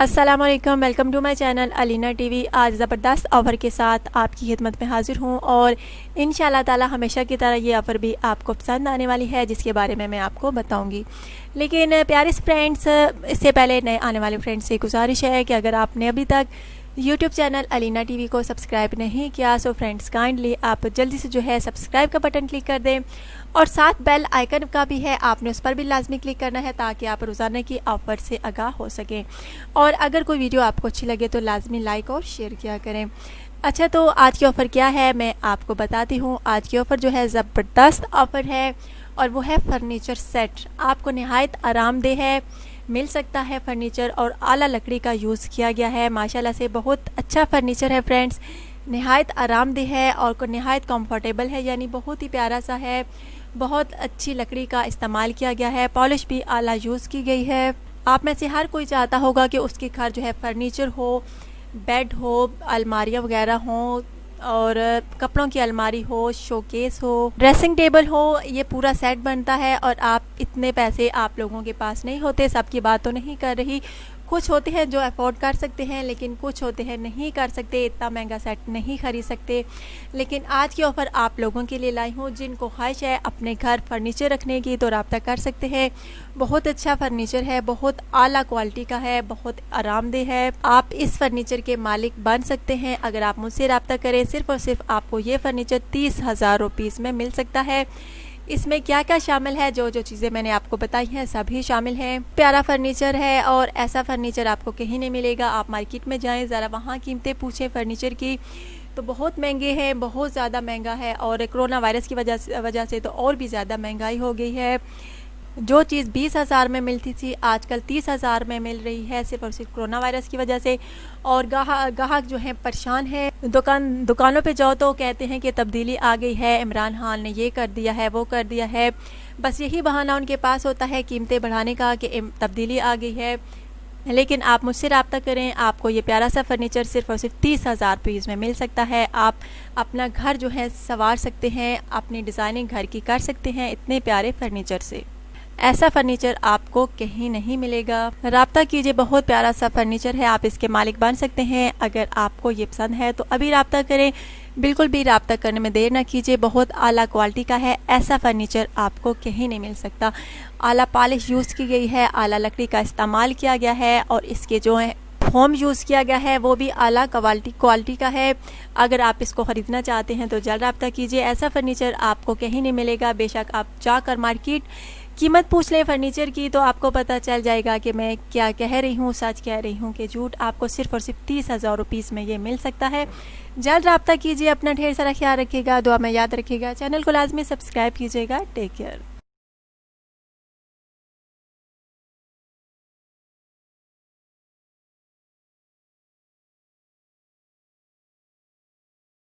अस्सलाम वालेकुम, welcome to my channel Alina TV. आज ज़बरदस्त ऑफ़र के साथ आपकी खिदमत में हाज़िर हूँ और इंशाल्लाह ताला हमेशा की तरह ये ऑफ़र भी आपको पसंद आने वाली है, जिसके बारे में मैं आपको बताऊँगी। लेकिन प्यारे फ्रेंड्स, इससे पहले नए आने वाले फ्रेंड्स से गुजारिश है कि अगर आपने अभी तक यूट्यूब चैनल अलीना टीवी को सब्सक्राइब नहीं किया सो फ्रेंड्स काइंडली आप जल्दी से जो है सब्सक्राइब का बटन क्लिक कर दें और साथ बेल आइकन का भी है, आपने उस पर भी लाजमी क्लिक करना है ताकि आप रोज़ाना की ऑफ़र से आगाह हो सकें। और अगर कोई वीडियो आपको अच्छी लगे तो लाजमी लाइक और शेयर किया करें। अच्छा, तो आज की ऑफ़र क्या है मैं आपको बताती हूँ। आज की ऑफ़र जो है ज़बरदस्त ऑफ़र है और वो है फ़र्नीचर सेट। आपको नहायत आरामदेह है मिल सकता है फ़र्नीचर और आला लकड़ी का यूज़ किया गया है। माशाल्लाह से बहुत अच्छा फ़र्नीचर है फ्रेंड्स, नहायत आरामदेह है और नहायत कंफर्टेबल है, यानी बहुत ही प्यारा सा है। बहुत अच्छी लकड़ी का इस्तेमाल किया गया है, पॉलिश भी आला यूज़ की गई है। आप में से हर कोई चाहता होगा कि उसके घर जो है फ़र्नीचर हो, बेड हो, अलमारियाँ वगैरह हों और कपड़ों की अलमारी हो, शोकेस हो, ड्रेसिंग टेबल हो, ये पूरा सेट बनता है। और आप इतने पैसे आप लोगों के पास नहीं होते, सबकी बात तो नहीं कर रही। कुछ होते हैं जो अफोर्ड कर सकते हैं, लेकिन कुछ होते हैं नहीं कर सकते, इतना महंगा सेट नहीं खरीद सकते। लेकिन आज की ऑफ़र आप लोगों के लिए लाई हूँ। जिनको ख्वाहिश है अपने घर फर्नीचर रखने की तो रब्ता कर सकते हैं। बहुत अच्छा फर्नीचर है, बहुत आला क्वालिटी का है, बहुत आरामदेह है। आप इस फर्नीचर के मालिक बन सकते हैं अगर आप मुझसे रब्ता करें। सिर्फ़ और सिर्फ आपको ये फर्नीचर 30,000 रुपीज़ में मिल सकता है। इसमें क्या क्या शामिल है, जो जो चीज़ें मैंने आपको बताई हैं सभी शामिल हैं। प्यारा फर्नीचर है और ऐसा फर्नीचर आपको कहीं नहीं मिलेगा। आप मार्केट में जाएं, ज़रा वहाँ कीमतें पूछें फर्नीचर की तो बहुत महंगे हैं, बहुत ज़्यादा महंगा है। और कोरोना वायरस की वजह से तो और भी ज़्यादा महंगाई हो गई है। जो चीज़ 20,000 में मिलती थी आजकल 30,000 में मिल रही है, सिर्फ और सिर्फ कोरोना वायरस की वजह से। और ग्राहक जो है परेशान है। दुकानों पे जाओ तो कहते हैं कि तब्दीली आ गई है, इमरान खान ने ये कर दिया है, वो कर दिया है। बस यही बहाना उनके पास होता है कीमतें बढ़ाने का कि तब्दीली आ गई है। लेकिन आप मुझसे रब्ता करें, आपको ये प्यारा सा फर्नीचर सिर्फ और सिर्फ 30,000 रुपीज़ में मिल सकता है। आप अपना घर जो है संवार सकते हैं, अपनी डिज़ाइनिंग घर की कर सकते हैं इतने प्यारे फर्नीचर से। ऐसा फर्नीचर आपको कहीं नहीं मिलेगा। रब्ता कीजिए, बहुत प्यारा सा फर्नीचर है, आप इसके मालिक बन सकते हैं। अगर आपको ये पसंद है तो अभी रब्ता करें, बिल्कुल भी रब्ता करने में देर ना कीजिए। बहुत आला क्वालिटी का है, ऐसा फर्नीचर आपको कहीं नहीं मिल सकता। आला पॉलिश यूज़ की गई है, आला लकड़ी का इस्तेमाल किया गया है और इसके जो है फोम यूज़ किया गया है वो भी आला क्वालिटी का है। अगर आप इसको ख़रीदना चाहते हैं तो जल्द रब्ता कीजिए। ऐसा फर्नीचर आपको कहीं नहीं मिलेगा। बेशक आप जाकर मार्केट कीमत पूछ लें फर्नीचर की तो आपको पता चल जाएगा कि मैं क्या कह रही हूँ, सच कह रही हूँ कि झूठ। आपको सिर्फ और सिर्फ 30,000 रुपीज़ में ये मिल सकता है। जल्द रब्ता कीजिए। अपना ढेर सारा ख्याल रखिएगा, दुआ में याद रखिएगा। चैनल को लाजमी सब्सक्राइब कीजिएगा। Take care.